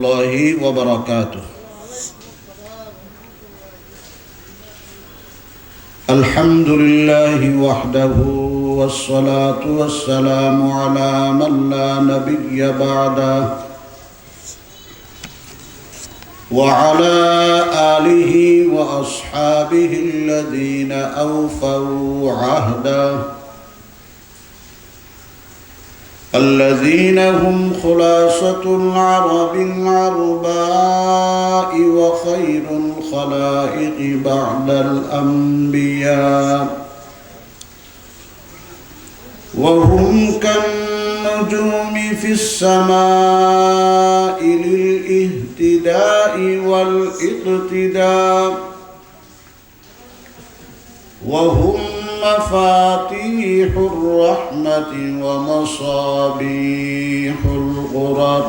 الله وبركاته. الحمد لله وحده والصلاة والسلام على من لا نبي بعده وعلى آله وأصحابه الذين أوفوا عهده الذين هم خلاصة العرب العرباء وخير الخلائق بعد الأنبياء، وهم كالنجوم في السماء للاهتداء والاقتداء، وهم مفاتيح الرحمة ومصابيح الغرر.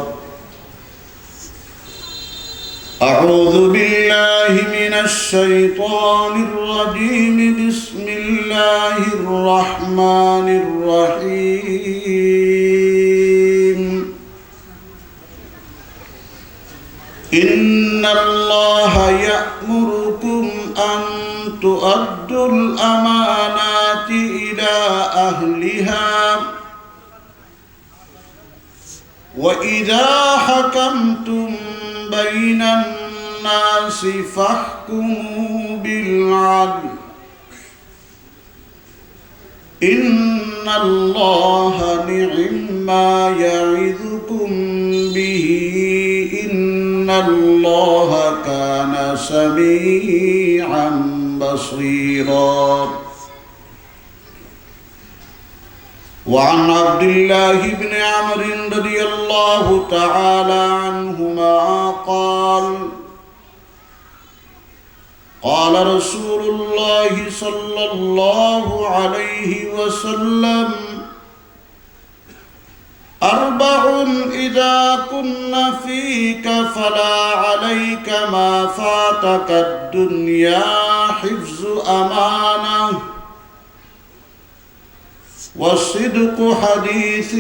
أعوذ بالله من الشيطان الرجيم. بسم الله الرحمن الرحيم. إن الله يأمركم أن تؤدوا الأمانات إلى أهلها وإذا حكمتم بين الناس فاحكموا بالعدل إن الله نعم يعظكم به إن الله كان سميعا بصيرا. وعن عبد الله بن عمرو رضي الله تعالى عنهما قال: قال رسول الله صلى الله عليه وسلم: أربع إذا كن فيك فلا عليك ما فاتك الدنيا حفظ أمانة وصدق حديث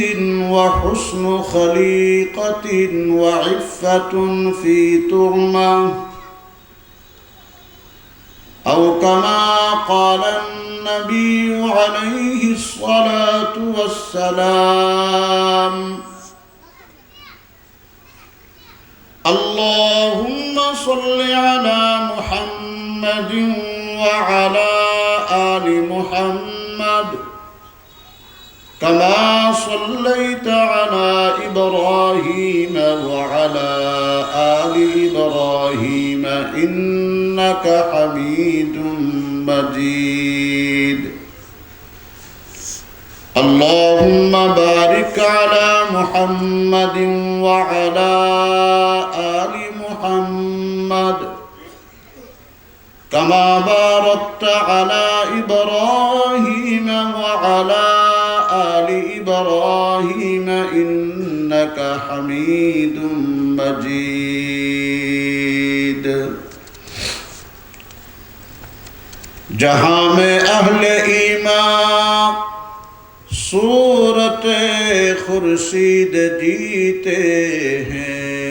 وحسن خليقة وعفة في ترمة، أو كما قال النبي عليه الصلاة والسلام. اللهم صل على محمد وعلى آل محمد كما صليت على إبراهيم وعلى آل إبراهيم إنك حميد مجيد. اللهم بارك على محمد وعلى آل محمد كما باركت على إبراهيم وعلى آل إبراهيم إنك حميد مجيد. जहां में अहले ईमान सूरत खुर्शीद जीते हैं,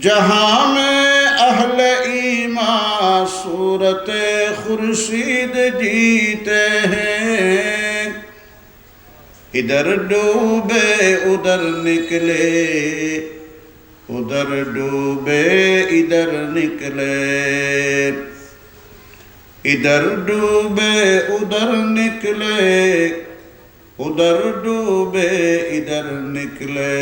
जहां में अहले ईमान सूरत खुर्शीद जीते हैं, इधर डूबे उधर निकले, उधर डूबे इधर निकले, इधर डूबे उधर निकले, उधर डूबे इधर निकले।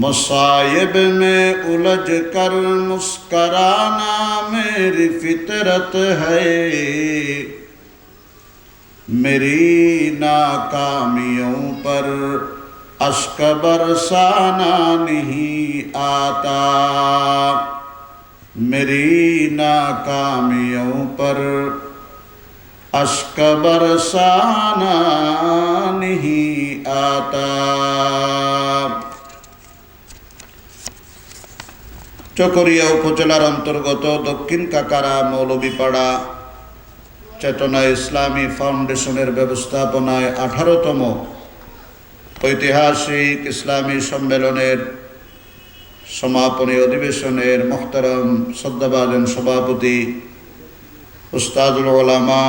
मसाइब में उलझ कर मुस्कराना मेरी फितरत है, मेरी नाकामियों पर अश्क बरसाना नहीं आता, मेरी नाकामियों पर अश्क बरसाना नहीं आता। চকরিয়া উপজেলার অন্তর্গত দক্ষিণ কাকারা মৌলভীপাড়া চেতনা ইসলামী ফাউন্ডেশনের ব্যবস্থাপনায় 18তম ঐতিহাসিক ইসলামী সম্মেলনের সমাপনী অধিবেশনের মোহতারাম শ্রদ্ধাভাজন সভাপতি উস্তাদুল উলামা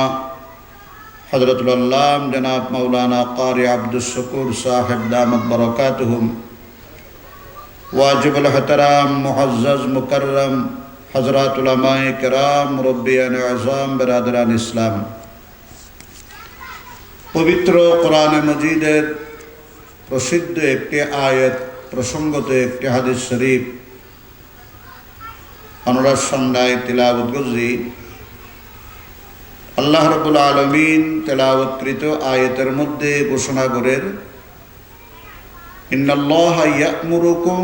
হযরতুল আল্লাম জনাব মাওলানা কারি আব্দুস শুকুর সাহেব দামাত বারাকাতুহুম ওয়াজিবুল ইহতিরাম মুআজ্জাজ মুকাররম হযরত উলামায়ে কেরাম মুরব্বিয়ানে আযম বিরাদরান ইসলাম, পবিত্র কোরআনে মজিদের প্রসিদ্ধ একটি আয়াত প্রসঙ্গত একটি হাদিস শরীফ অনুরাগ সন্ধ্যায় তিলাওয়াত করছি। আল্লাহ রাব্বুল আলামিন তেলাওয়াতকৃত আয়াতের মধ্যে ঘোষণা করেন, ইন্নাল্লাহা ইয়া'মুরুকুম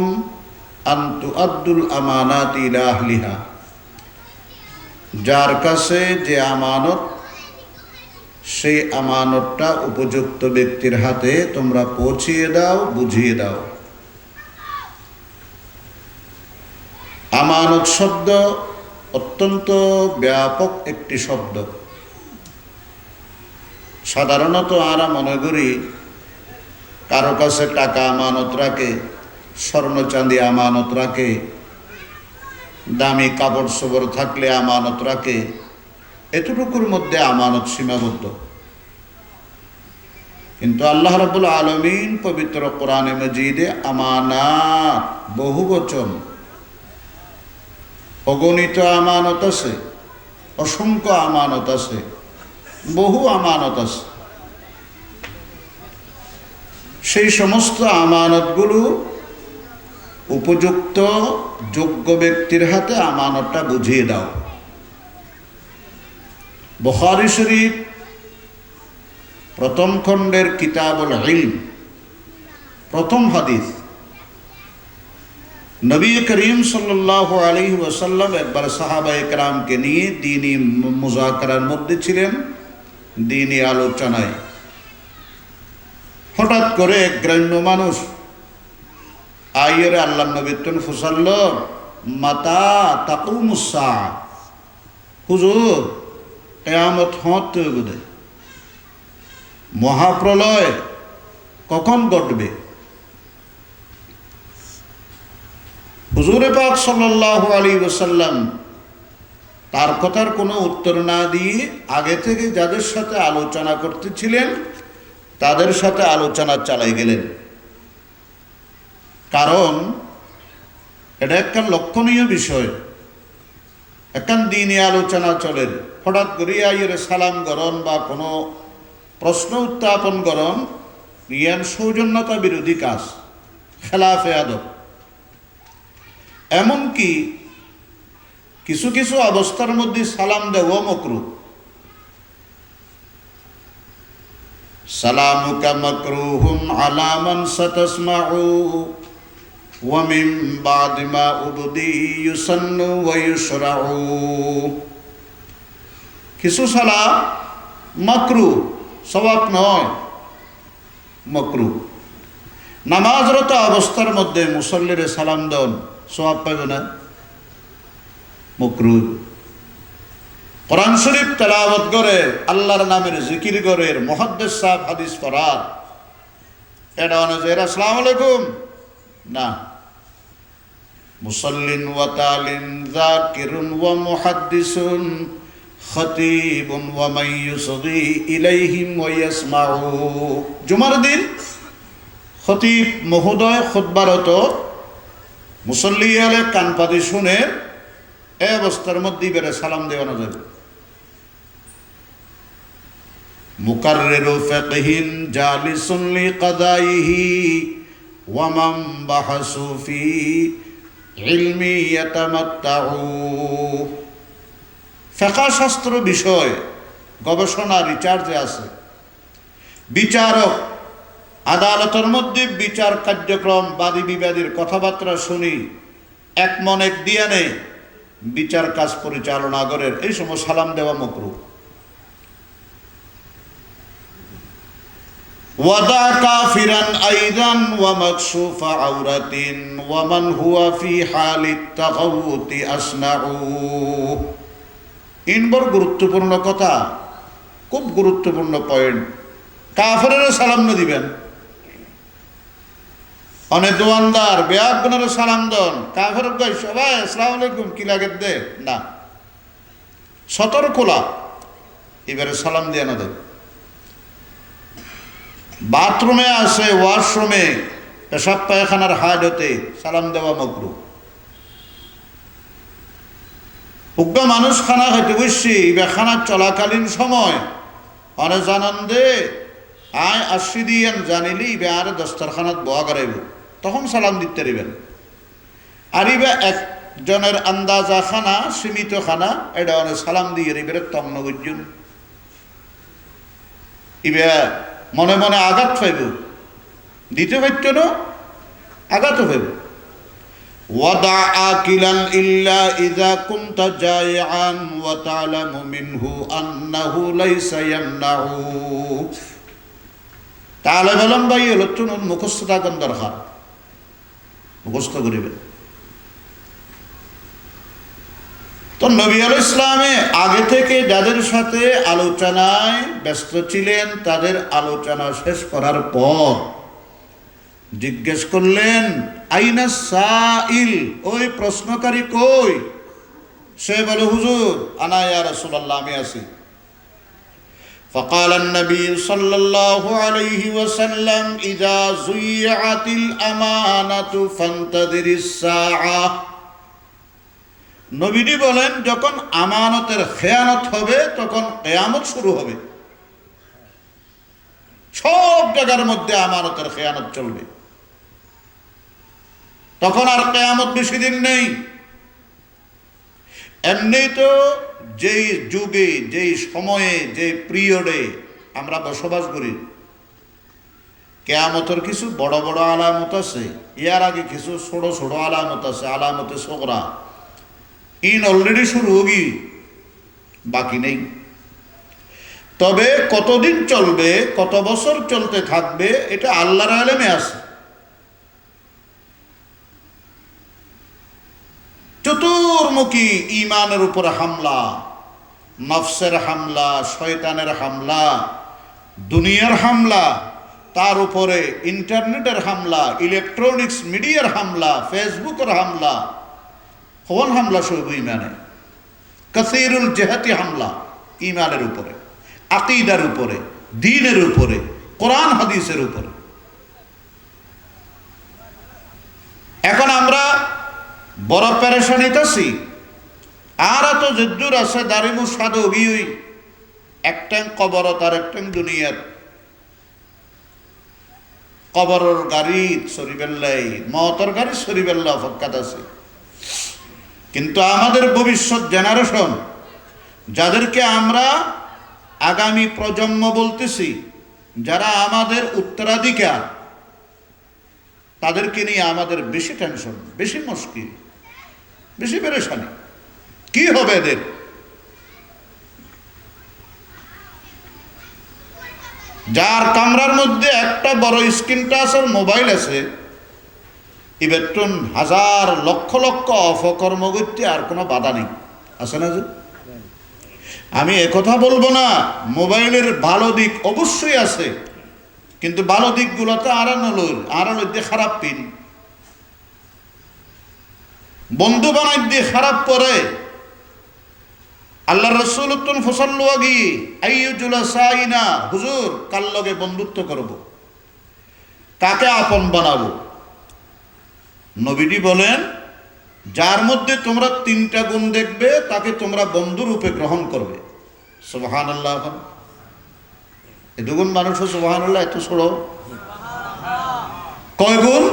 আন তুআদ্দুল আমানাতি ইলা আহলিহা। যার কাছে যে আমানত, সেই আমানতটা উপযুক্ত ব্যক্তির হাতে তোমরা পৌঁছিয়ে দাও, বুঝিয়ে দাও। আমানত শব্দ অত্যন্ত ব্যাপক একটি শব্দ। সাধারণত আমরা মনে করি কারো কাছে টাকা আমানত রাখে, স্বর্ণ চাঁদি আমানত রাখে, দামি কাপড় চোপড় থাকলে আমানত রাখে, এতটুকুর মধ্যে আমানত সীমাবদ্ধ। কিন্তু আল্লাহ রাব্বুল আলামিন পবিত্র কোরআনে মজিদে আমানাত বহুবচন, অগণিত আমানত আছে, অসংখ্য আমানত আছে, বহু আমানত আছে। সেই সমস্ত আমানতগুলো উপযুক্ত যোগ্য ব্যক্তির হাতে আমানতটা বুঝিয়ে দাও। বুখারী শরীফ প্রথম খণ্ডের কিতাবুল ইলম প্রথম হাদিস, নবী করিম সাল্লাল্লাহু আলাইহি ওয়াসাল্লাম একবার সাহাবায়ে কেরামকে নিয়ে দ্বীনি মুযাকারার মধ্যে ছিলেন, দ্বীনি আলোচনায়। হঠাৎ করে এক গ্রাম্য মানুষ আইয়রে আল্লাহ নবী তুন ফুসাল্ল, মাতা তাকুমুস সাআ, হুজুর কিয়ামত হতে হবে, মহাপ্রলয় কখন ঘটবে? হুজুরে পাক সাল্লাল্লাহু আলাইহি ওয়াসাল্লাম তার কথার কোনো উত্তর না দিয়ে আগে থেকে যাদের সাথে আলোচনা করতেছিলেন তাদের সাথে আলোচনা চালাই গেলেন। কারণ এটা একটা লক্ষণীয় বিষয়, এখন দ্বীনি আলোচনা চলে, হঠাৎ করে আইয়ের সালাম গরণ বা কোনো প্রশ্ন উত্থাপন গরণ ইয়ান সৌজন্যতা বিরোধী কাজ, খেলাফে আদব। এমনকি কিছু কিছু অবস্থার মধ্যে সালাম দেওয়া মাকরুহ। সালামুকা মাকরুহুম আলা মান সাতাসমাউ ওয়া মিন বাদি মা উবদি ইউসান্নু ওয়া ইউশরাউ। কিছু সালাম মাকরুহ, সওয়াব নয়, মাকরুহ। নামাজরত অবস্থার মধ্যে মুসল্লিরে সালাম দেন, সওয়াব পাবে না, মাকরুহ। কোরআন শরীফ তেলাওয়াত করে, আল্লাহর নামের জিকির করে, মুহাদ্দিস সাহেব হাদিস পড়ার, এটা অনুযায়ী আসসালামু আলাইকুম না। মুসাল্লিন ওয়া তালিন যাকিরুন ওয়া মুহাদ্দিসুন খতীবুন ওয়া মান ইউসগি ইলাইহিম ওয়া ইয়াসমাউ। জুমার দিন খতীব মহোদয় খুতবারত, মুসল্লি আলে কান পাতি শুনে, এই অবস্থার মধ্যে বেড়ে সালাম দেওয়ানো যাবে। মুকাররিরু ফিকহিন জালিসুন লিকাদাইহি ওয়া মান বাহাসু ফি ইলমি ইয়াতামাত্তাউ। ফিকহ শাস্ত্র বিষয় গবেষণা রিসার্চে আছে, বিচারক আদালতের মধ্যে বিচার কার্যক্রম, বাদী বিবাদীর কথাবার্তা শুনি, এক মন এক দিয়ানে বিচার কাজ পরিচালনা করে, এই সময় সালাম দেওয়া মাকরুহ। ওয়াদা কাফিরান আইদান ওয়া মাকশুফা আওরাতিন ওয়া মান হুয়া ফি হালিত তাগাউতি আসনাউ। ইনবর গুরুত্বপূর্ণ কথা, খুব গুরুত্বপূর্ণ পয়েন্ট। কাফেরের সালাম না দিবেন, অনেক দোয়ানদার বেয়াগুনের সালাম দন কাফের গাই সবাই আসসালামু আলাইকুম কি লাগে দে না সতর্কলা এবারে সালাম দিয়ে না দেয়। বাথরুমে আছে ওয়াশরুমে পেশাব পায়খানার হাজতে সালাম দেওয়া মাকরুহ। উগ্র মানুষ খানা খাইতে বুঝছি বা খানা চলাকালীন সময় অনেক জানান দে আয় আসি দিয়েন জানিলি বে আর দস্তরখানাত বোয়া করাইব তখন সালাম দিতে পারিবেন। আর ইবা একজনের আন্দাজা খানা সীমিত খানা এটা অনেক সালাম দিয়ে এবারে তন্ন বুঝুন ইবা মনে মনে আঘাত পাইব দিতে পারত না আঘাত পাইব। ওয়াদা আকিলান ইল্লা ইযা কুনতা জাইআন ওয়া তা'লামু মিনহু আন্নাহু লাইসা ইয়ামনাহু। তাহলে বললাম ভাই হলো চুনুন মুখস্থ থাকুন দরকার মুখস্থ করিবেন। তো নবী আলাইহিস সালামে আগে থেকে যাদের সাথে আলোচনায় ব্যস্ত ছিলেন তাদের আলোচনা শেষ করার পর জিজ্ঞেস করলেন আইনা সাইল, ওই প্রশ্নকারী কই? সে বলে হুজুর আনা ইয়া রাসূলুল্লাহ আমি আছি। فقال النبي صلى الله عليه وسلم إذا ضيعت الأمانة فانتظر الساعة। নবীজি বলেন যখন আমানতের খেয়ানত হবে তখন কিয়ামত শুরু হবে। সব জায়গার মধ্যে আমানতের খেয়ানত চলবে, তখন আর কিয়ামত বেশি দিন নেই। এমনি তো যেই যুগে যেই সময়ে যে পিরিয়ডে আমরা বসবাস করি কিয়ামতের কিছু বড় বড় আলামত আছে, ইয়ার আগে কিছু ছোট ছোট আলামত আছে, আলামতে সগরা ইন অলরেডি শুরু হোগি বাকি নেই। তবে কতদিন চলবে কত বছর চলতে থাকবে এটা আল্লাহর ইলমে আছে। চতুর্মুখী ঈমানের উপর হামলা, নফসের হামলা, শয়তানের হামলা, দুনিয়ার হামলা, তার উপরে ইন্টারনেটের হামলা, ইলেকট্রনিক্স মিডিয়ার হামলা, ফেসবুকের হামলা, কোন হামলা সব ঈমানে কাসীরুল জিহাতি হামলা ঈমানের উপরে, আকীদার উপরে, দ্বীনের উপরে, কোরআন হাদিসের উপরে। এখন আমরা বড় পেরেশানিতে আছি। আর এত যুদ্ধর আছে দারিমু সাদু গিয়ে একটাং কবরত আর একটাং দুনিয়াত কবরের গাড়ি সরিবেল্লাই মতর গাড়ি সরিবেল্লা ফক্কাত আছে। কিন্তু আমাদের ভবিষ্যৎ জেনারেশন যাদেরকে আমরা আগামী প্রজন্ম বলতেছি, যারা আমাদের উত্তরাধিকার, তাদেরকে নিয়ে আমাদের বেশি টেনশন, বেশি মুশকিল, বেশি পেরেশানি। কি হবে এদের? যার কামরার মধ্যে একটা বড় স্ক্রিন টাচ আর মোবাইল আছে, ইবেটন হাজার লক্ষ লক্ষ অপকর্ম করতে আর কোনো বাধা নেই, আছে না? যে আমি একথা বলবো না, মোবাইলের ভালো দিক অবশ্যই আছে, কিন্তু ভালো দিকগুলোতে আড়ালো দিয়ে খারাপ পিন বন্ধু বানাই দিয়ে খারাপ করে। আল্লাহ রাসূল ফসল্লু আগি আইয়ুজুলা সাইনা, হুজুর কার লগে বন্ধুত্ব করব, কাকে আপন বানাবো? নবীজি বলেন যার মধ্যে তোমরা তিনটা গুণ দেখবে তাকে তোমরা বন্ধু রূপে গ্রহণ করবে। সুবহানাল্লাহ। এ দুগুণ মানুষ সুবহানাল্লাহ এত ছোড়ো কয় গুণ?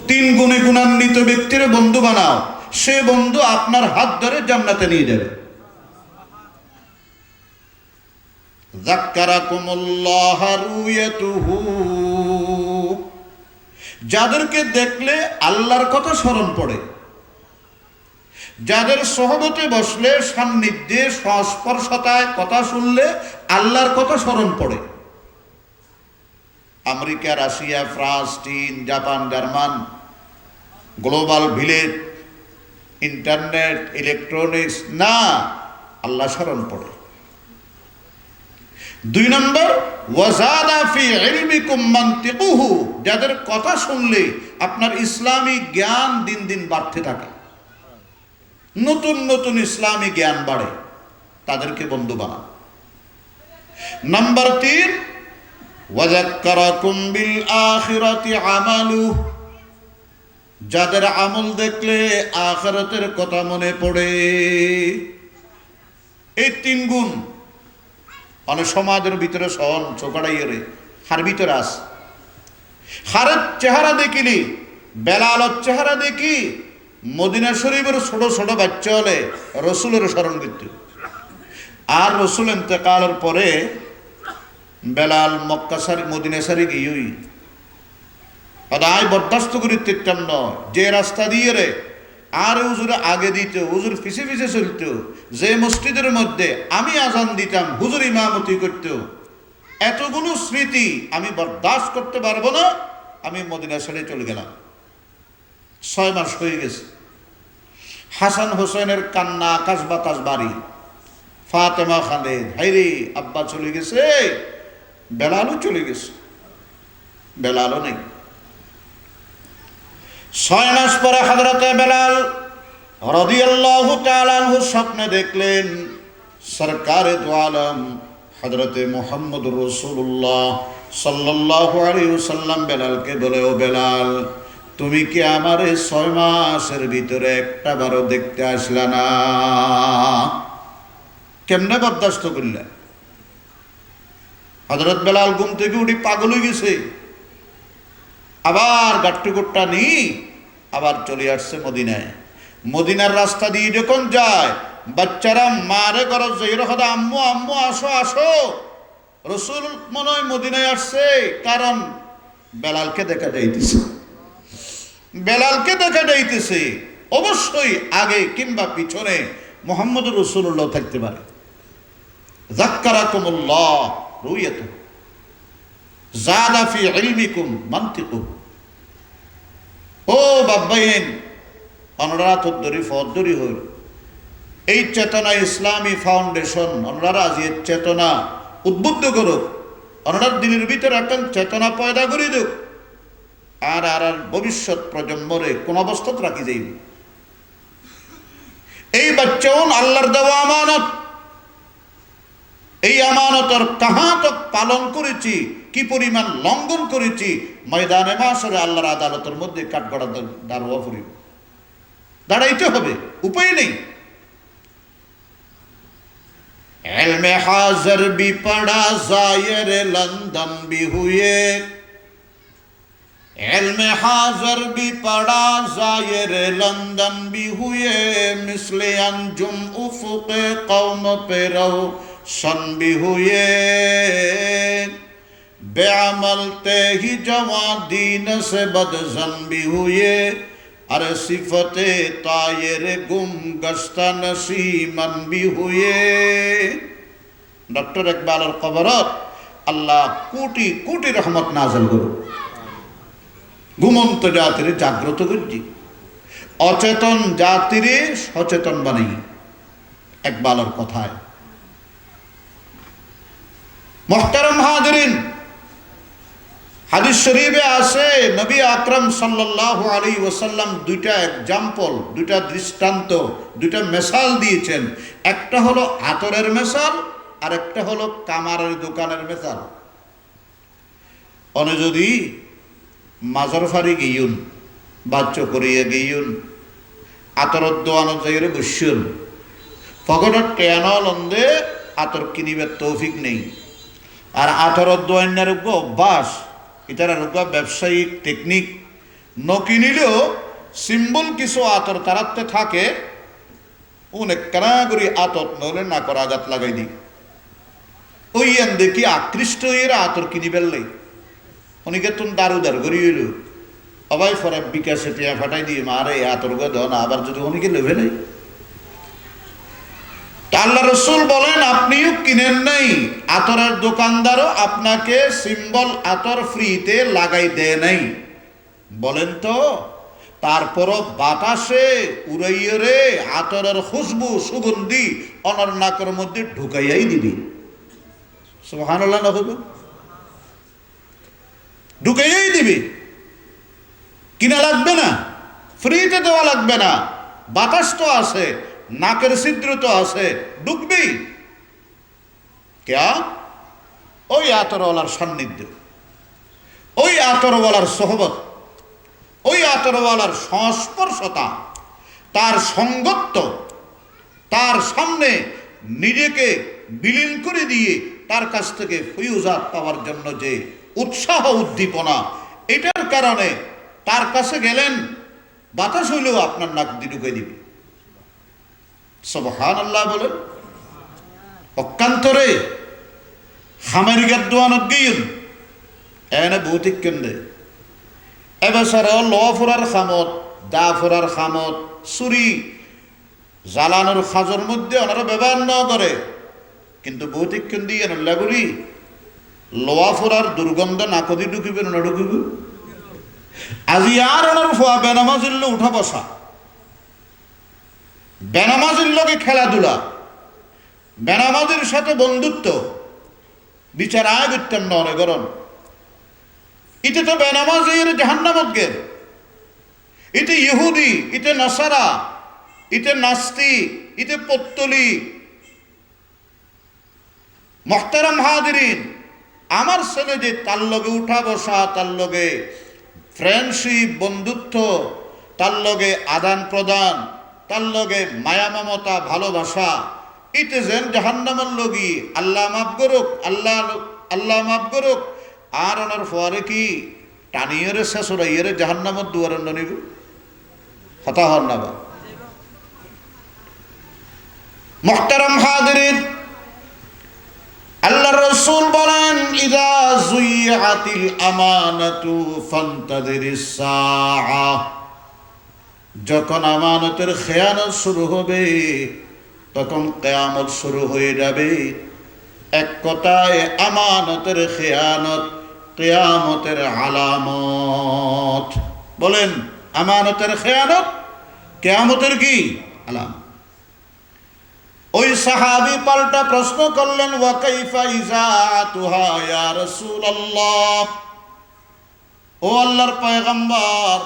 তিন গুণে গুণান্বিত ব্যক্তির বন্ধু বানাও, সে বন্ধু আপনার হাত ধরে জান্নাতে নিয়ে যাবে। যাক্কারাকুমুল্লাহ রুয়াতুহু, যাদেরকে দেখলে আল্লাহর কথা স্মরণ পড়ে, যাদের সহবতে বসলে সান্নিধ্যে সংস্পর্শতায় কথা শুনলে আল্লাহর কথা স্মরণ পড়ে। আমেরিকা, রাশিয়া, ফ্রান্স, চীন, Japan, German, global village, internet, electronics না, আল্লাহ স্মরণ পড়ে। দুই নম্বর ওয়াজাদা ফি ইলমিকুম মানতিকুহু, যাদের কথা শুনলে আপনার ইসলামী জ্ঞান দিন দিন বাড়তে থাকে, নতুন নতুন ইসলামী জ্ঞান বাড়ে, তাদেরকে বন্ধু বানান। নাম্বার 3, ওয়াযাক্কারাকুম বিল আখিরাতি আমালু, যাদের আমল দেখলে আখিরাতের কথা মনে পড়ে। এই 3 গুণ অনেক সমাজের ভিতরে সহন চোখাড়াইয়ে রে হার ভিতরে আস। হারের চেহারা দেখিলি, বেলালের চেহারা দেখি মদিনা শরীফের ছোট ছোট বাচ্চা হলে রসুলের স্মরণ করত। আর রসুল ইন্তেকালের পরে বেলাল মক্কা সারি মদিনা সারি গিয়েই আয় বরদাস্ত করি তিরতাম ন, যে রাস্তা দিয়ে রে আর হুজুরে আগে দিত, হুজুর পিছে পিছে চলত, যে মসজিদের মধ্যে আমি আজান দিতাম হুজুর ইমামতি করত, এতগুলো স্মৃতি আমি বরদাস্ত করতে পারবো না, আমি মদিনা ছেড়ে চলে গেলাম। 6 মাস হয়ে গেছে। হাসান হোসেনের কান্না আকাশ বাতাস বাড়ি। ফাতেমা খালেদ, হাইরে আব্বা চলে গেছে, বেলালও চলে গেছে, বেলালও নেই। 6 মাস পরে হযরতে বেলাল রাদিয়াল্লাহু তাআলা আনহু স্বপ্নে দেখলেন সরকারে দু আলম হযরতে মুহাম্মদুর রাসূলুল্লাহ সাল্লাল্লাহু আলাইহি ওয়াসাল্লাম বেলালকে বলে, ও বেলাল, তুমি কি আমারে 6 মাসের ভিতরে একটা বারও দেখতে আসলা না? কেমনে বরদাস্ত করলে? হযরত বেলাল ঘুম থেকে উঠি পাগল হয়ে গেছে, আবার গাট্টুকুট্টা নি আবার চলে আসছে মদিনায়। মদিনার রাস্তা দিয়ে যখন যায়, বাচ্চারা মারে গরজ জহির হদা, আম্মু আম্মু আসো আসো, রসুল মনে হয় মদিনায় আসছে, কারণ বেলালকে দেখা যাইতেছে, বেলালকে দেখা যাইতেছে। অবশ্যই আগে কিংবা পিছনে মুহাম্মদুর রাসূলুল্লাহ থাকতে পারে। যাক্কারাকুমুল্লাহ রুয়াতুহু যাদা ফি ইলমিকুম মানতিকুহু। ও বাব্বাইন, অনরা তদ্দরি ফদ্দরি হইল এই চেতনা ইসলামী ফাউন্ডেশন, অনরা আজ এই চেতনা উদ্বুদ্ধ করুক, অনরার দিনের ভিতরে একটা চেতনা পয়দা করে দেব, আর আর ভবিষ্যৎ প্রজন্মরে কোন অবস্থাত রাখি যাইব। এই বাচ্চাউন আল্লাহর দেওয়া আমানত, এই আমানতের কাহাতক পালন করেছি, কি পরিমাণ লঙ্ঘন করেছি, ময়দানে মাশরে আল্লাহর আদালতের মধ্যে কাঠগড়া দাঁড়াওয়া পড়িব, দাঁড়াইতে হবে, উপায় নেই। इल्म हाज़िर भी पढ़ा ज़ाहिर लंदन भी हुए, इल्म हाज़िर भी पढ़ा ज़ाहिर लंदन भी हुए, मिस्ले अंजुम उफ़ुक़ क़ौम पे रोशन भी हुए, बेअमल ते ही जवां दीन से बदज़न भी हुए, अरे सिफते तायर गुम गश्ता नसीमन भी हुए। डॉक्टर इकबाल कबरत अल्लाह कोटि कोटि रहमत नाजल करो, घुमন্ত জাতিরে জাগ্রত করছি, অচেতন জাতিরে সচেতন বানাই। ইকবালের কথায় মুহতারাম হাজিরিন, হাদিস শরীফে আছে নবী আকরাম সাল্লাল্লাহু আলাইহি ওয়াসাল্লাম দুইটা এক্সাম্পল, দুইটা দৃষ্টান্ত, দুইটা মিসাল দিয়েছেন। একটা হলো আতরের মিসাল, আর একটা হলো কামারের দোকানের মিসাল। অনে যদি মাজার ফারি গিয়ুন, বাচ্চা করিয়ে গিয়ুন, আতরের দোয়ানো যাইরে বসুন, ফগটের টেয়ানো লন্দে আতর কিনিবার তৌফিক নেই। আর আতরের দোয়ান্যার অভ্যাস, এটার ব্যবসায়িক টেকনিক নকিনিলেও সিম্বল কিছু আতর তারাতে থাকে, অনেক কারাগরি আতর নলে না করা আঘাত লাগাই দি, ওই দেখি আকৃষ্ট এরা আতর কিনি ফেললে অনেকে তুমি দারুদার করি হইল, অবাই ফরে বিকাশে টিয়া ফাটাই দিয়ে মারে আতর গদ না, আবার যদি অনেকে নেবে নেই। আল্লাহ রসুল বলেন আপনিও কিনেন নাই, আতরের দোকানদারও আপনাকে সিম্বল আতর ফ্রিতে লাগাই দেয় নাই, বলেন তো। তারপরও বাতাসে উড়াইয়ে রে আতরের খুশবু সুগন্ধি অনর নাকের মধ্যে ঢুকাইয়াই দিবি, সুবহানাল্লাহ না হবে, ঢুকাইয়াই দিবি। কিনা লাগবে না, ফ্রিতে দেওয়া লাগবে না, বাতাস তো আছে, নাকের ছিদ্র তো আছে, ঢুকবেই। ক্যা? ওই আতরওয়ালার সান্নিধ্য, ওই আতরওয়ালার সোহবত, ওই আতরওয়ালার সংস্পর্শতা, তার সঙ্গত্ব, তার সামনে নিজেকে বিলীন করে দিয়ে তার কাছ থেকে ফয়ুজাত পাওয়ার জন্য যে উৎসাহ উদ্দীপনা, এটার কারণে তার কাছে গেলেন, বাতাস হইলেও আপনার নাক দিয়ে ঢুকে দিবে। সুবহানাল্লাহ বলেন। পক্ষান্তরে আমেরিকার দোয়ানত গিয়েন এনে ভৌতিক কেন্দ্রে এবছর ল ফোরার খামত, দা ফোরার খামত, ছুরি জ্বালানোর খাজর মধ্যে ওনারা ব্যবহার না করে, কিন্তু ভৌতিক কেন্দ্রে লাগুলি লোয়া ফোরার দুর্গন্ধ নাকদি ঢুকিবে না ঢুকিব। আজি আর ওনার ফোয়া বেনামাজির লোক উঠা বসা, বেনামাজির লোকে খেলাধুলা, বেনামাজির সাথে বন্ধুত্ব, বিচার আয় করতেন না অনেক গরম। ইতে তো বেনামাজির জাহান্নামত গেল, ইতে ইহুদি, ইতে নাসারা, ইতে নাস্তি, ইতে পত্তলি। মুহতারাম হাজিরিন, আমার ছেলে যে তার লগে উঠা বসা, তার লগে ফ্রেন্ডশিপ, বন্ধুত্ব, তার লগে আদান প্রদান, তার লগে মায়া মমতা, ভালোবাসা, ইতে যেন জাহান্নামের লগি আল্লাহ মাফ করুক, আল্লাহ মাফ করুক। আর ওনার ফোয়ারে কি টানিয়ে শেষরাইয়ের জাহান্নামের দুয়ারে নিব? হতা হন না বা। মুহতারাম হাজিরিন, আল্লাহর রাসূল বলেন, ইযা যুইআতিল আমানাতু ফান্তাযিরিস সাআ। যখন আমানতের খেয়ানত শুরু হবে তখন কিয়ামত শুরু হয়ে যাবে। এক কথায় আমানতের খেয়ানত কিয়ামতের আলামত। বলেন, আমানতের খেয়ানত কিয়ামতের কি আলামত? ওই সাহাবী পাল্টা প্রশ্ন করলেন, ওয়া কাইফা ইজাতুহা ইয়া রাসূলুল্লাহ, ও আল্লাহর পয়গম্বর,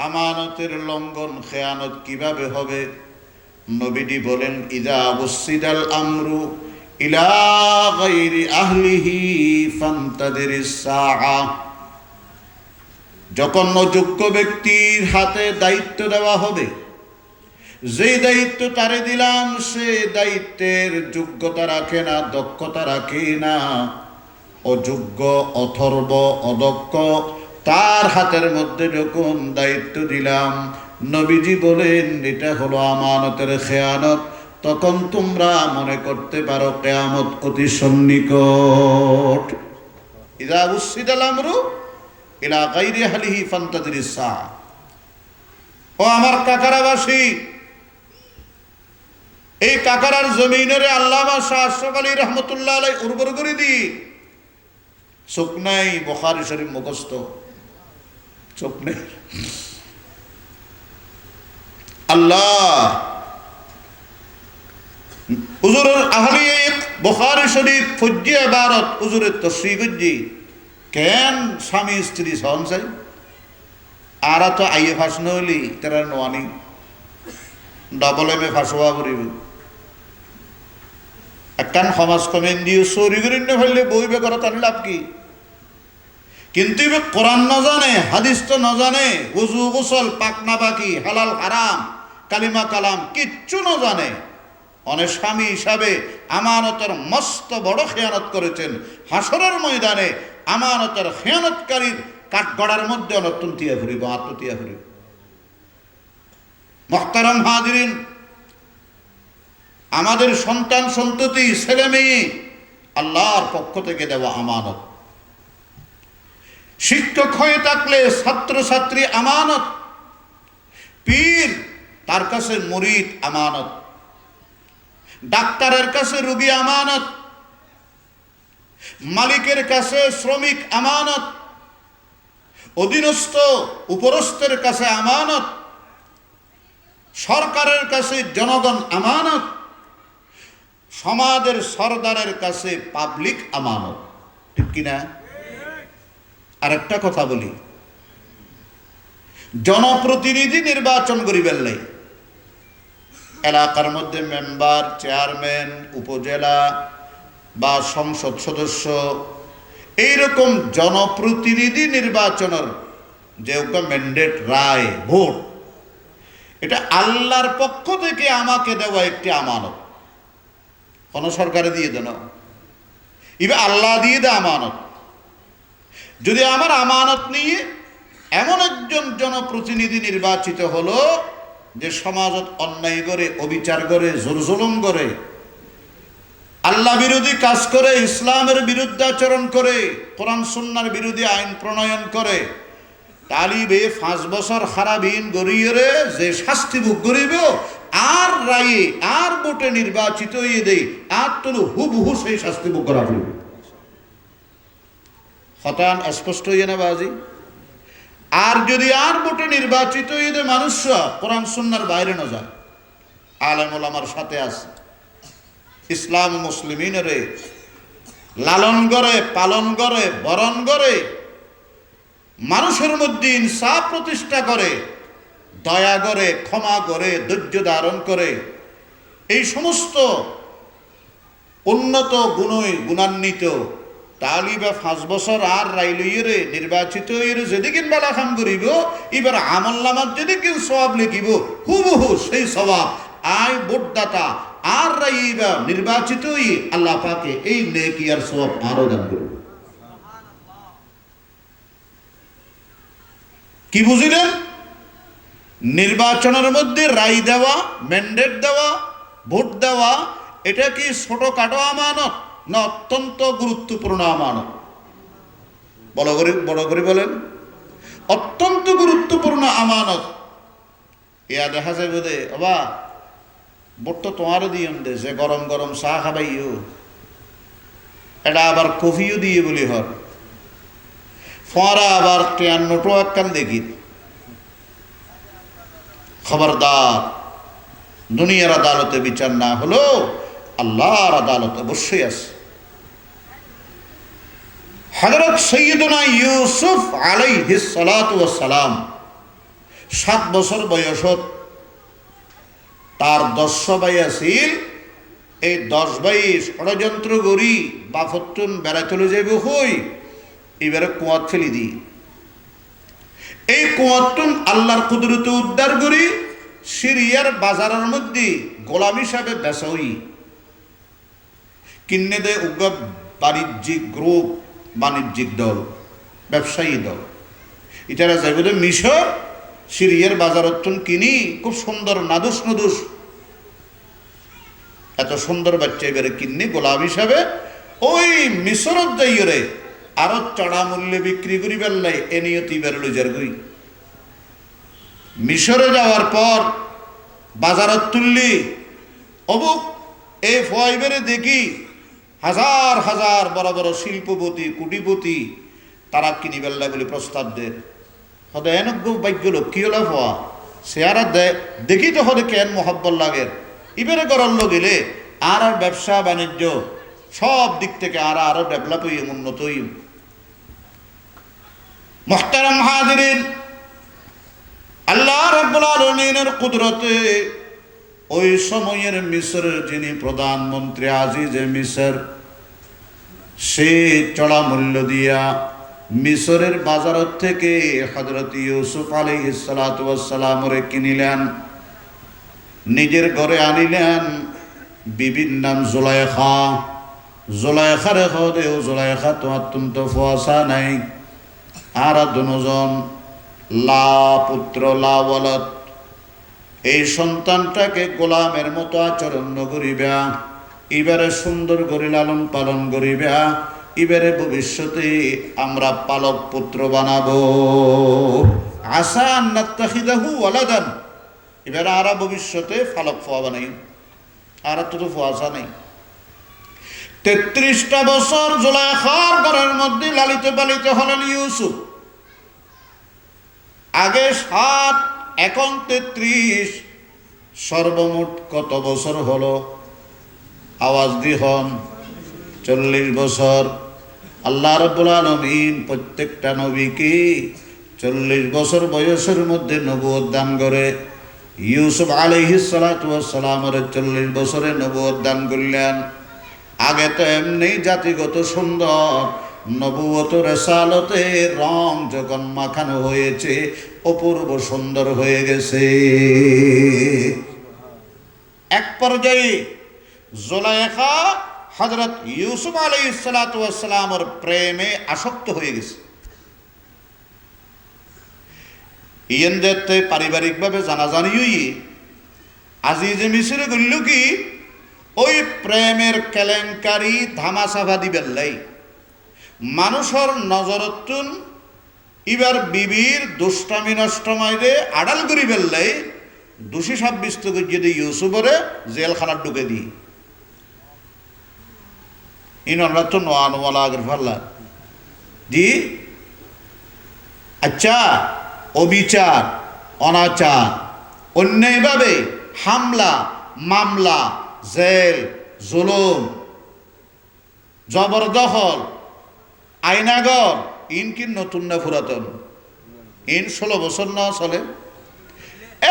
আমানতের লঙ্ঘন খেয়ানত কিভাবে হবে? নবীজি বলেন, ইযা বুসিদাল আমরু ইলা গায়রি আহলিহি ফান্তাদিরিস সাআ। যখন অযোগ্য ব্যক্তির হাতে দায়িত্ব দেওয়া হবে, যে দায়িত্ব তারে দিলাম সে দায়িত্বের যোগ্যতা রাখে না, দক্ষতা রাখে না, অযোগ্য, অথর্ব, অদক্ষ, তার হাতের মধ্যে যখন দায়িত্ব দিলাম, নবীজি বলেন এটা হলো আমানতের খেয়ানত। তখন তোমরা মনে করতে পারো কিয়ামত অতি সন্নিকট। ইযা উসিদাল আমরু ইলা গায়রি আহলিহি ফান্তাদিরিস সাআ। ও আমার কাকারাবাসী, এই কাকারার জমিনের আল্লামা শাহ আশরাফ আলী রহমতুল্লাহ আলাইহি উর্বর করে দি। চোখ নাই বুখারী শরীফ মুখস্থ, চোখ নেই। আল্লাহ হুজুরের আহলিয়ত বুখারী শরীফ ফজ্জি ইবারত হুজুরের তশরিহ গজ্জি কেন স্বামী স্ত্রী সহন চাই আর তো আইয়ে ফাঁস নহলি তারা নোয়ানি ডবল এমে ফাঁসোয়া করিব। একখান সমাজ কমেন দিয়ে চুরি করে ফেললে বইবে করা তার লাভ কি? কিন্তু কোরআন ন জানে, হাদিস তো ন জানে, উজু গোসল, পাক না বাকি, হালাল হারাম, কালিমা কালাম কিচ্ছু ন জানে। অনেক স্বামী হিসাবে আমানতের মস্ত বড় খেয়ানত করেছেন। হাসরের ময়দানে আমানতের খেয়ানতকারীর কাঠগড়ার মধ্যে অনতুন তিয়া ফুরিব, আত্মতিয়া ফুরিব। মুহতারাম হাজিরিন, আমাদের সন্তান সন্ততি, ছেলে মেয়ে আল্লাহর পক্ষ থেকে দেওয়া আমানত। শিক্ষক হয়ে থাকলে ছাত্র ছাত্রী আমানত, পীর তার কাছে মুরিদ আমানত, ডাক্তারের কাছে রোগী আমানত, মালিকের কাছে শ্রমিক আমানত, অধীনস্থ উপরস্থের কাছে আমানত, সরকারের কাছে জনগণ আমানত, সমাজের সরদারের কাছে পাবলিক আমানত। ঠিক কিনা? আরেকটা কথা বলি, জনপ্রতিনিধি নির্বাচন করিবেন নাই, এলাকার মধ্যে মেম্বার, চেয়ারম্যান, উপজেলা বা সংসদ সদস্য, এইরকম জনপ্রতিনিধি নির্বাচনের যে ম্যান্ডেট, রায়, ভোট, এটা আল্লাহর পক্ষ থেকে আমাকে দেওয়া একটি আমানত। কোন সরকারে দিয়ে দেন, এবার আল্লাহ দিয়ে দেয় আমানত। যদি আমার আমানত নিয়ে এমন একজন জনপ্রতিনিধি নির্বাচিত হলো যে সমাজত অন্যায় করে, অবিচার করে, জোর জুলুম করে, আল্লাহ বিরোধী কাজ করে, ইসলামের বিরুদ্ধাচরণ করে, কোরআন সুন্নাহর বিরোধী আইন প্রণয়ন করে, তালিবে 5 বছর খারাপিন গড়িয়ে যে শাস্তি ভোগ করিব, আর রায়ে আর ভোটে নির্বাচিত হয়ে দেয়, আর তো হুবহু সেই শাস্তি ভোগ করা হইব। হঠাৎ স্পষ্ট হইয়া না বাজি? আর যদি আর ভোটে নির্বাচিত হয়ে দেয় মানুষরা কোরআন সুন্নাহর বাইরে না যায়, আলেম ওলামার সাথে আছে, ইসলাম মুসলিমিনের লালন করে, পালন করে, বরণ করে, মানুষের মধ্যে ইনসাফ প্রতিষ্ঠা করে, দয়া করে, ক্ষমা করে, ধৈর্য ধারণ করে, এই সমস্ত উন্নত গুণান্বিত তালিবা 5 বছর আর রাই লইয়ে নির্বাচিত হইয়ে যেদিকে বেলা খাম করিব, এবার আমল নামার যদি কেউ সওয়াব লিখিব, হুবহু সেই সওয়াব আয় ভোটদাতা আর রাইবা নির্বাচিত হই আল্লাহ পাকে এই নেকি আর সওয়াব আরো দান করবে। কি বুঝিলেন? নির্বাচনের মধ্যে রায় দেওয়া, ম্যান্ডেট দেওয়া, ভোট দেওয়া, এটা কি ছোটখাটো আমানত না অত্যন্ত গুরুত্বপূর্ণ আমানত? বড় করে বলেন, অত্যন্ত গুরুত্বপূর্ণ আমানত। ইয়া দেখা যায় বোধে বাবা ভোট তো তোমারও দিয়েন দে, যে গরম গরম চা খাবাইও, এটা আবার কফিও দিয়ে বলি হর, ফোঁরা আবার ট্রেন নোটো একখান দেখি। খবরদার, দুনিয়ার আদালতে বিচার না হলো আল্লাহর আদালত অবশ্যই আছে। হযরত সৈয়দনা ইউসুফ আলাইহিস সালাতু ওয়াস সালাম 7 বছর বয়সত তার 10 ভাই আছিল। এই 10 ভাই ষড়যন্ত্র করি বাফতুন বেড়াই চলে যাইব হই, এবারে কুয়াত ফেলি দি। এই কুয়াতুন আল্লাহর কুদরতে উদ্ধার করি সিরিয়ার বাজারের মধ্যে গোলাম হিসাবে বেচা হই। কিনে দেয় উগ্র বাণিজ্যিক গ্রুপ, বাণিজ্যিক দল, ব্যবসায়ী দল। এটারা যাইব মিশর, সিরিয়ার বাজারতুন কিনি, খুব সুন্দর নাদুস নদুস এত সুন্দর বাচ্চা এবারে কিনে গোলাম হিসাবে ওই মিশরত যাইরে আরো চড়া মূল্যে বিক্রি করি বেল্লাই এ নিয়তি বেরোজার করি। মিশরে যাওয়ার পর বাজারত তুললি অবুক এ ফয়বেরে দেখি হাজার হাজার বড় বড় শিল্পপতি, কুটিপতি তারা কিনি বেল্লাই বলে প্রস্তাব দেয়। হদে এনজ্ঞ ভাগ্য লোক কি হলো হওয়া চেহারা দেয় দেখি তো হদে কেন মহব্বত লাগে। ইবারে গরল গেলে আর ব্যবসা বাণিজ্য সব দিক থেকে আরো ডেভেলপ হইম, উন্নত হইম। মুহতারাম হাজিরিন, আল্লাহ রাব্বুল আলামিনের কুদরতে ওই সময়ের মিশরের যিনি প্রধানমন্ত্রী আজিজে মিশর, সে চড়া মূল্য দিয়া মিশরের বাজার থেকে হযরত ইউসুফ আলাইহিস সালাতু ওয়াস সালামরে কিনিলেন, নিজের ঘরে আনিলেন। বিবির নাম জুলাইখা। জুলাইখারে হদেও জুলাইখা তো অত্যন্ত ফোয়াশা নাই। আর দুজন লা পুত্র লা ওয়ালাদ, এই সন্তানটাকে গোলামের মতো আচরণ করিবা, এবারে সুন্দর করে লালন পালন করিবা, এবারে ভবিষ্যতে আমরা পালক পুত্র বানাবো। আশা নাত্তাখিদাহু ওয়ালাদান, এবারে আরা ভবিষ্যতে ফালক ফোয়া বানাই, আর তো ফোয়াশা নেই। 33টা বছর জুলাইখার ঘরের মধ্যে লালিত পালিত হলেন ইউসুফ। আগে 7, এখন 33, সর্বমোট কত বছর হলো? আওয়াজ দিহন 40 বছর। আল্লাহ রাব্বুল আলামিন প্রত্যেকটা নবীকে 40 বছর বয়সের মধ্যে নবুয়ত দান করে। ইউসুফ আলাইহিস সালাতু ওয়াস সালামের 40 বছরে নবুয়ত দান করলেন। আগে তো এমনি জাতিগত সুন্দর, নবুয়ত রেসালতে রং যখন মাখানো হয়েছে অপূর্ব সুন্দর হয়ে গেছে। এক পর্যায়ে জুলাইখা হযরত ইউসুফ আলাইহিস সালাতু ওয়াস সালামের প্রেমে আসক্ত হয়ে গেছে। ইয়েনদেরতে পারিবারিকভাবে জানাজানি হই আজিজে মিশরে গল্ল কি ওই প্রেমের কেলেঙ্কারি ধামাচাপা দিবেন লাই মানুষের নজরতুন ইবার বিবির দুষ্টামি নষ্টমাইরে আড়াল করি বেললাই দোষী সাব্যস্ত করে যদি ইউসুফরে জেলখানার ঢুকে দিই ইনরা তো নোয়ানোয়ালা আগের ফাল্লা জি। আচ্ছা, অবিচার, অনাচার, অন্যায়ভাবে হামলা, মামলা, জেল, জুলুম, জবরদখল, আইনাগর, ইন কি নতুন না পুরাতন? ইন 16 বছর না চলে।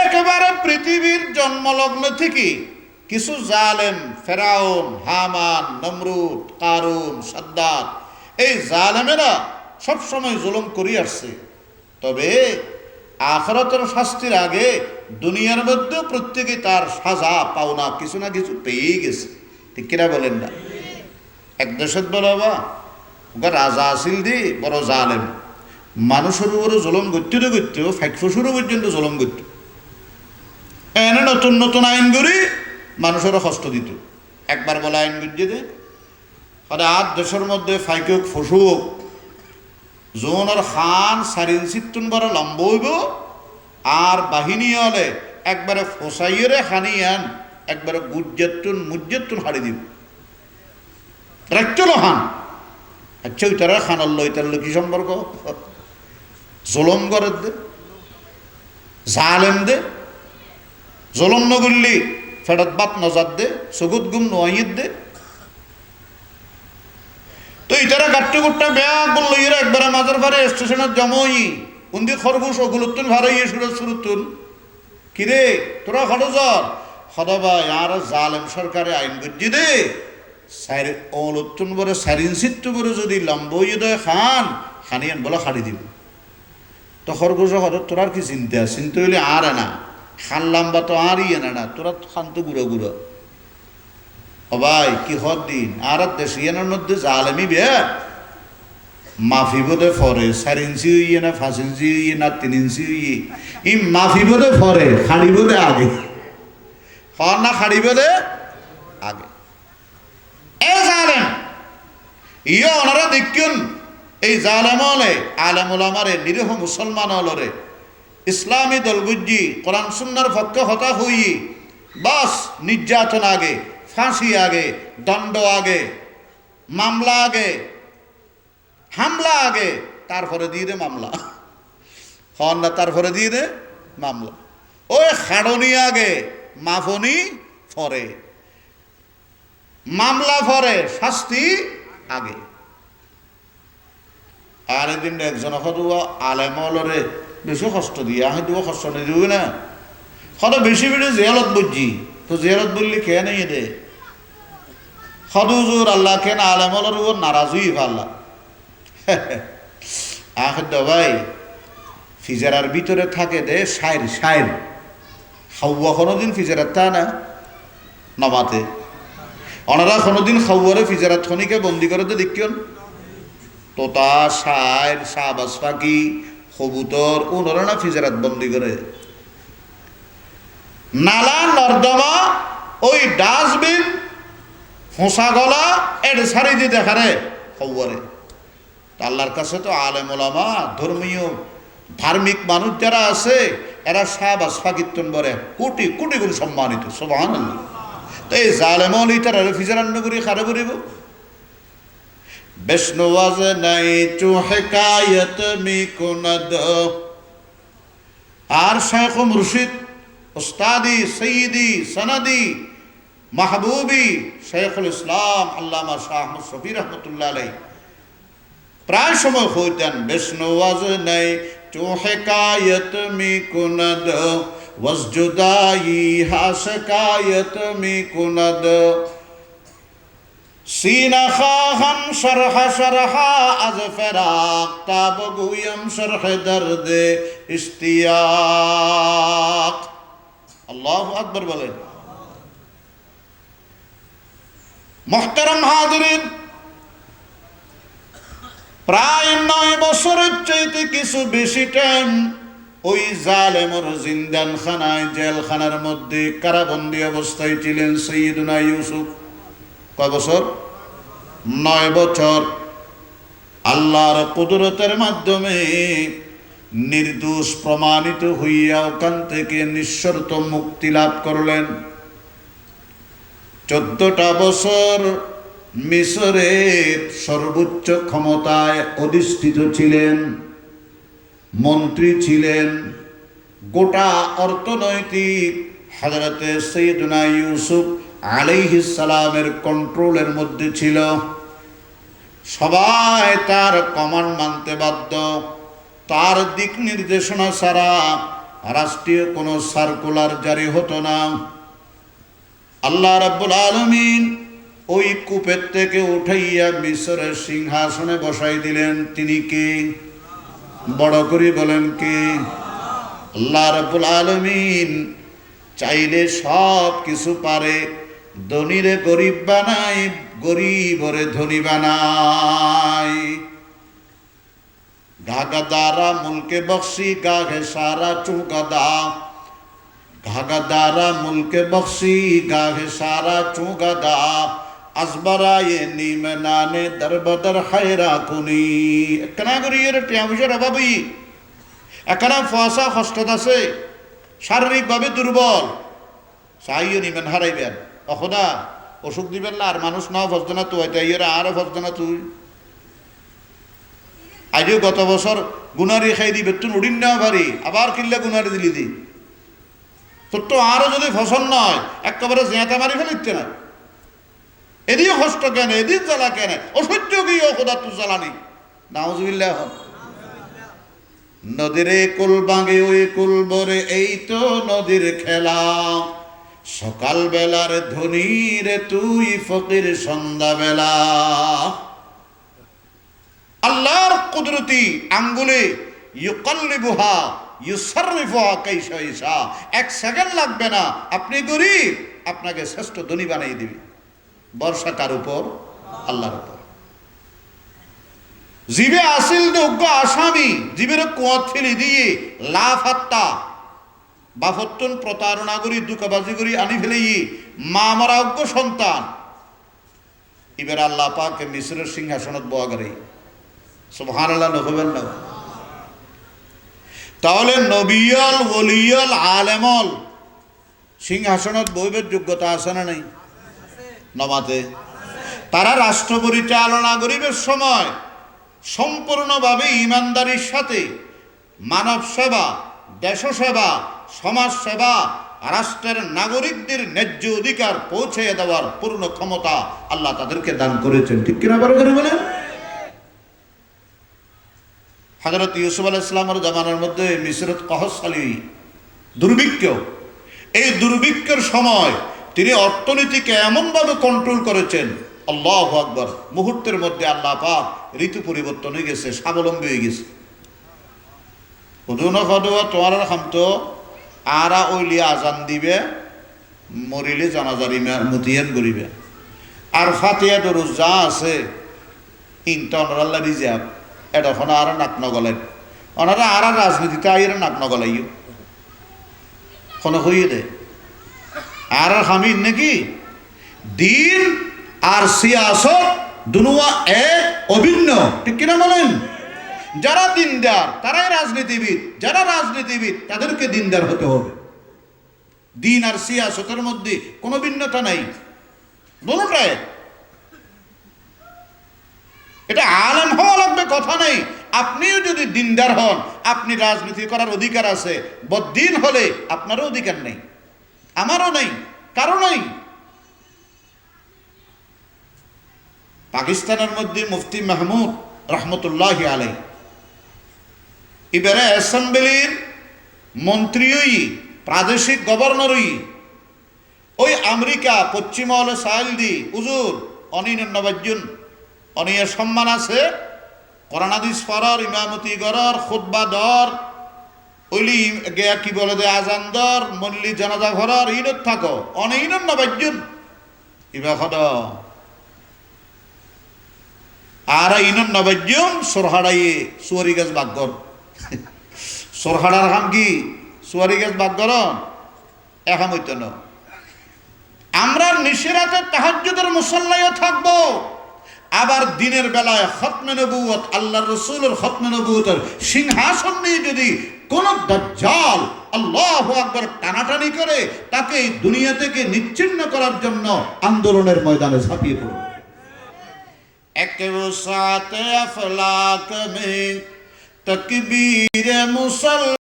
একেবারে পৃথিবীর জন্মলগ্ন থেকে কিছু জালেম, ফেরাউন, হামান, নমরুদ, কারুন, সাদ্দাত, এই জালেমেরা সবসময় জুলুম করে আসছে। তবে আখিরাতের শাস্তির আগে দুনিয়ার মধ্যে প্রত্যেকে তার সাজা পাওনা কিছু না কিছু পেয়েই গেছে। ঠিক কিনা বলেন না? এক দেশের বলবা ওগা রাজা আসিল দি বড় জালেম, মানুষের উপরে জুলুম করতে করতেও ফাঁকফুসুরও পর্যন্ত জুলুম করত। এনে নতুন নতুন আইন করি মানুষের কষ্ট দিত। একবার বলে আইন গুজিয়ে দে আর দেশের মধ্যে ফাইকুক ফসুক জোনের খান 4 ইঞ্চি বড় লম্ব হইব আর বাহিনী হলে একবারে ফসাইয়েরে খানি আন একবারে মুজ্জেতুন হাড়ি দিব রাখছিল খান। আচ্ছা ওইটারা খান আল্লো এটার কি সম্পর্ক? জলম করে দে, জালেম দে, জলম নগরলি ফেরত বাত নজার দে, সগুত গুম নোয়াইদ দে। তো ইতারা গাট্টু গুট্টা ব্যাগ বললো এরা একবারে মাজার ভারে স্টেশনের জমই উন্দি খরগোশ ওগুলোতুন ভারে ইয়ে সুরতুন কিরে তোরা খরচর খদবা আর জালেম সরকারে আইন গুজি দে ওলতুন বরে 4 ইঞ্চিত বরে যদি লম্ব ইয়ে খান খানিয়ান বলে খাড়ি দিব। তো খরগোশ হঠাৎ তোরার কি চিন্তা চিন্তা হইলে আর না খান লম্বা তো আর ইয়ে না তোরা খান তো গুঁড়ো গুঁড়ো। ও ভাই কি হর দিন আর দেশিয়ানের মধ্যে জালেমি বে মাফি বোধে ফরে 4 ইঞ্চি ইয়ে না 5 ইঞ্চি ইয়ে না 3 ইঞ্চি ইয়ে ই মাফি বোধে ফরে খাড়ি বোধে আগে হর না খাড়ি বোধে আগে। এ জালেম ইয়ে ওনারা দেখুন এই জালেম হলে আলেম ওলামারে নিরীহ মুসলমান হলরে ইসলামী দল গুজ্জি কোরআন সুন্নাহর পক্ষে হতা হই বাস নির্যাতন আগে, ফাঁসি আগে, দণ্ড আগে, মামলা আগে, হামলা আগে, তারপরে দিয়ে দে মামলা হন না তারপরে দিয়ে দে মামলা। ওই খাড়নি আগে মাফনি ফরে মামলা ফরে শাস্তি আগে। আর একদিন একজন হদুয়া আলেমলরে বেশি কষ্ট দিয়ে আহে দিব কষ্ট নিয়ে দিব না হদ বেশি বেশি জেলত বুঝছি তো জেলত বললি খেয়ে নেই দে হদুজুর আল্লাহ কেন আলেমলর উপর নারাজ হই আল্লাহ আহে ভাই ফিজারার ভিতরে থাকে দে শায়ের শায়ের হাওয়া কোনোদিন ফিজারার তা না নমাতে ওনারা কোনোদিন খাওয়ারে ফিজারাত খনিকে বন্দি করে তো দেখিয়ন তোতা শায়ের শাহবাজ পাখি কবুতর ওনারা না ফিজারাত বন্দি করে। নালা নর্দমা ওই ডাস্টবিন ফোঁসা গলা এর সারি দিয়ে দেখারে খবরে। আল্লাহর কাছে তো আলেম ওলামা ধর্মীয় ধার্মিক মানুষ যারা আছে এরা শাহবাজ পাখিত্তন বলে কোটি কোটি গুণ সম্মানিত সুবহানাল্লাহ। তো এই জালেমল ইতারা ফিজারান্ন করি খারে করিব বেশনওয়াজ নাই চু হেকায়ত মি কুনদ। আর শেখ মুর্শিদ উস্তাদি সৈয়দি সনদি মাহবুবি শেখুল ইসলাম আল্লামা শাহ আহমদ শফি রহমতুল্লাহ আলাইহি প্রায় সময় হইতেন বেশনওয়াজ নাই تو حکایت می کند وز جدایی ها شکایت می کند سینه خواهم شرح از فراق تا بگویم شرح درد اشتیاق আল্লাহু আকবার বলেন। মুহতারাম হাজিরিন, প্রায় 9 বছরের চাইতে কিছু বেশি টাইম ওই জালেমের জিন্দানখানায়, জেলখানার মধ্যে কারাবন্দী অবস্থায় ছিলেন সাইয়্যিদুনা ইউসুফ। কয় বছর? 9 বছর। আল্লাহর কুদরতের মাধ্যমে নির্দোষ প্রমাণিত হইয়া ওখান থেকে নিঃশর্ত মুক্তি লাভ করলেন। 14টা বছর মিশরের সর্বোচ্চ ক্ষমতায় অধিষ্ঠিত ছিলেন, মন্ত্রী ছিলেন। গোটা অর্থনৈতিক হযরতে সাইয়্যিদুনা ইউসুফ আলাইহিস সালামের কন্ট্রোলের মধ্যে ছিল। সবাই তার কমান্ড মানতে বাধ্য। তার দিক নির্দেশনা ছাড়া রাষ্ট্রীয় কোনো সার্কুলার জারি হতো না। আল্লাহ রাব্বুল আলামিন ওই কূপের থেকে উঠাইয়া মিশরের সিংহাসনে বসাই দিলেন। তিনি কে? বড় করে বলেন কে? আল্লাহ রাব্বুল আলামিন চাইলে সব কিছু পারে। ধনীরে গরিব বানায়, গরিবরে ধনী বানায়। ঘাগাদারা মুলকে বখশি গাহে সারা চুগাদা, ঘাগাদারা মুলকে বখশি গাহে সারা চুগাদা, আসবারায়ে নিমে নানে দরবদর হায়রা কুনি। একনা গরিয়ের টিয়ামুজের অভাবই, একনা ফসা হস্তত আছে, শারীরিকভাবে দুর্বল, চাইও নিমেন হারাইবেন। অখদা অসুখ দিবেন না, আর মানুষ না ফসদ না তুই, তাই আরো ফসদ না তুই। আজও গত বছর গুনারি খাই দিবে, তুই উড়িন না পারি, আবার কিনলে গুনারি দিলি দি তোর তো আরো যদি ফসল নয় একেবারে জেঁতা মারি ফেলিচ্ছে না। এদিও কষ্ট কেন, এদিন জ্বালা কেন, অসহ্য গিয়ে খোদা তুই জ্বালানি। নাউজুবিল্লাহ। নদীরে কুল বাঙে ওই কুল বরে, এই তো নদীর খেলা। সকাল বেলার ধনীর তুই ফকির সন্ধ্যা বেলা। আল্লাহর কুদরতি আঙ্গুলে ইউকাল্লিবুহা ইউসাররিফুহা কাইফা ইয়াশা। 1 সেকেন্ড লাগবে না, আপনি গরিব, আপনাকে শ্রেষ্ঠ ধনী বানিয়ে দিবে। ভরসা কার উপর? আল্লাহর উপর। জীবে আসিল যোগ্য আসামি, জীবের কুয়াত ফেলে দিয়ে লাফাত্তা বাফত্তন প্রতারণা করি, দুঃখবাজি করি আনি ফেলে মা মারা অজ্ঞ সন্তান। এবার আল্লাহ পাক মিশরের সিংহাসনত বয়া করে। সুবহানাল্লাহ নহবেন না? তাহলে নবিয়ল ওলিয়ল আলেমল সিংহাসনত বইবের যোগ্যতা আছে না নাই? নমাতে তারা রাষ্ট্র পরিচালনা করিবার সময় সম্পূর্ণভাবে ইমানদারির সাথে মানব সেবা, দেশ সেবা, সমাজ সেবা, রাষ্ট্রের নাগরিকদের ন্যায্য অধিকার পৌঁছে দেওয়ার পূর্ণ ক্ষমতা আল্লাহ তাদেরকে দান করেছেন। ঠিক কিনা বড় করে বলেন? হযরত ইউসুফ আলাইহিস সালামের জামানার মধ্যে মিশরত কহসালি দুর্ভিক্ষ। এই দুর্ভিক্ষের সময় তিনি অর্থনীতিকে এমনভাবে কন্ট্রোল করেছেন, আল্লাহু আকবার, মুহূর্তের মধ্যে আল্লাহ পাক ঋতু পরিবর্তন হয়ে গেছে, স্বাবলম্বী হয়ে গেছে। হুদুন ফদুয়া তোমার খামতো আরা ওইলিয়া আজান দিবে, মরিলে জানাজারি মুতিয়ান করিবে। আর ফাতিয়া দরুজ যা আছে ইনটা আল্লাহ রিজাব, এটা ওখানে আর নাক নগলেন। ওনারা আর রাজনীতিতে আইরে নাক নগলাইও কোনো হইয়ে দেয়। আর হামিদ নাকি দিন আর সিয়াসত দুনুয়া এক অভিন্ন। ঠিক কিনা বলেন? যারা দিনদার তারাই রাজনীতিবিদ, যারা রাজনীতিবিদ তাদেরকে দিনদার হতে হবে। দিন আর সিয়াসতের মধ্যে কোনো ভিন্নতা নাই, দুটোটাই। এটা আলেম হওয়া লাগবে কথা নেই। আপনিও যদি দিনদার হন, আপনি রাজনীতি করার অধিকার আছে। বদ্দিন হলে আপনারও অধিকার নেই, আমারও নেই, কারো নেই। পাকিস্তানের মধ্যে মুফতি মাহমুদ রহমতুল্লাহি আলাইহি এবারে অ্যাসেম্বলির মন্ত্রীই প্রাদেশিক গভর্নরই ওই আমেরিকা পশ্চিম হলে সাইল দি উজুর অনিন্নবাজ্যুন অনিয় সম্মান আছে কোরআন হাদিস পড়ার ইমামতি গড়র খুতবা দর ওইলি গেয়া কি বলে দে আজান দর মল্লি জানাজা ঘরর ইনত থাকো অনিন্নবাজ্যুন ইবা খদ আর ইনন নবাজ্যুন সোরহাড়াইয়ে সুয়ারি গাছ বাগর সোরহাড়ার হাম কি সুয়ারি গাছ বাগর একাম হইত না আমরা নিশিরাতে তাহাজ্জুদের মুসাল্লায়ও থাকবো আবার দিনের বেলায় খতমে নবুয়ত আল্লাহর রাসূলের খতমে নবুয়তের সিংহাসন নিয়ে যদি কোন দাজ্জাল আল্লাহু আকবার টানাটানি করে তাকে এই দুনিয়া থেকে নিচ্ছিন্ন করার জন্য আন্দোলনের ময়দানে ঝাঁপিয়ে পড়বে এক সাথে আফলাক মে তকবীর মুসাল্লা